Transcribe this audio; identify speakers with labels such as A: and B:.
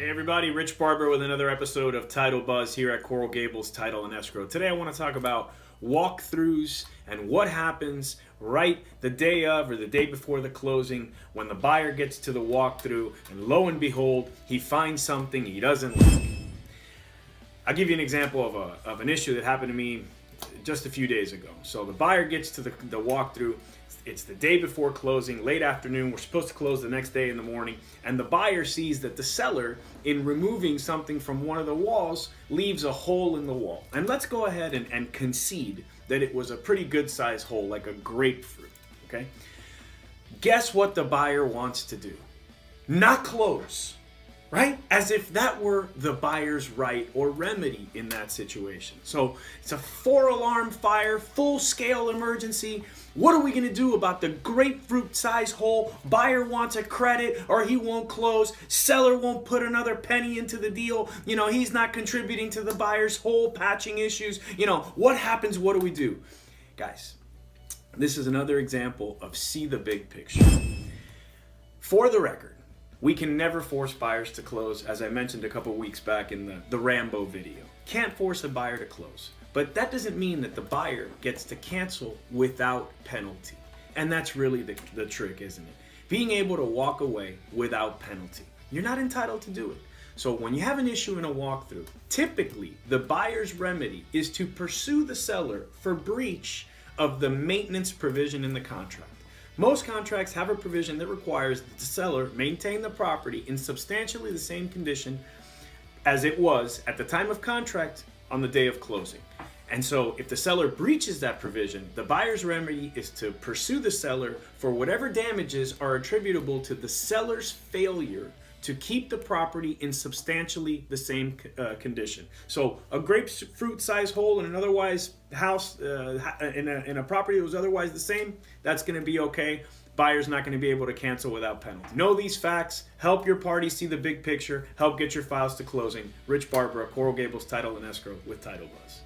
A: Hey everybody, Rich Barber with another episode of Title Buzz here at Coral Gables Title and Escrow. Today I want to talk about walkthroughs and what happens right the day of or the day before the closing when the buyer gets to the walkthrough and lo and behold, he finds something he doesn't like. I'll give you an example of an issue that happened to me just a few days ago. So the buyer gets to the walkthrough. It's the day before closing, late afternoon. We're supposed to close the next day in the morning. And the buyer sees that the seller, in removing something from one of the walls, leaves a hole in the wall. And let's go ahead and concede that it was a pretty good size hole, like a grapefruit, okay? Guess what the buyer wants to do? Not close, right? As if that were the buyer's right or remedy in that situation. So it's a 4-alarm fire, full-scale emergency. What are we going to do about the grapefruit size hole? Buyer wants a credit or he won't close. Seller won't put another penny into the deal. He's not contributing to the buyer's hole patching issues. What happens? What do we do? Guys, this is another example of see the big picture. For the record, we can never force buyers to close, as I mentioned a couple weeks back in the Rambo video. Can't force a buyer to close. But that doesn't mean that the buyer gets to cancel without penalty. And that's really the trick, isn't it? Being able to walk away without penalty. You're not entitled to do it. So when you have an issue in a walkthrough, typically the buyer's remedy is to pursue the seller for breach of the maintenance provision in the contract. Most contracts have a provision that requires that the seller maintain the property in substantially the same condition as it was at the time of contract on the day of closing. And so if the seller breaches that provision, the buyer's remedy is to pursue the seller for whatever damages are attributable to the seller's failure to keep the property in substantially the same condition. So a grapefruit size hole in an otherwise house, in a property that was otherwise the same, that's going to be okay. Buyer's not going to be able to cancel without penalty. Know these facts, help your party see the big picture, help get your files to closing. Rich Barber, Coral Gables Title and Escrow with Title Buzz.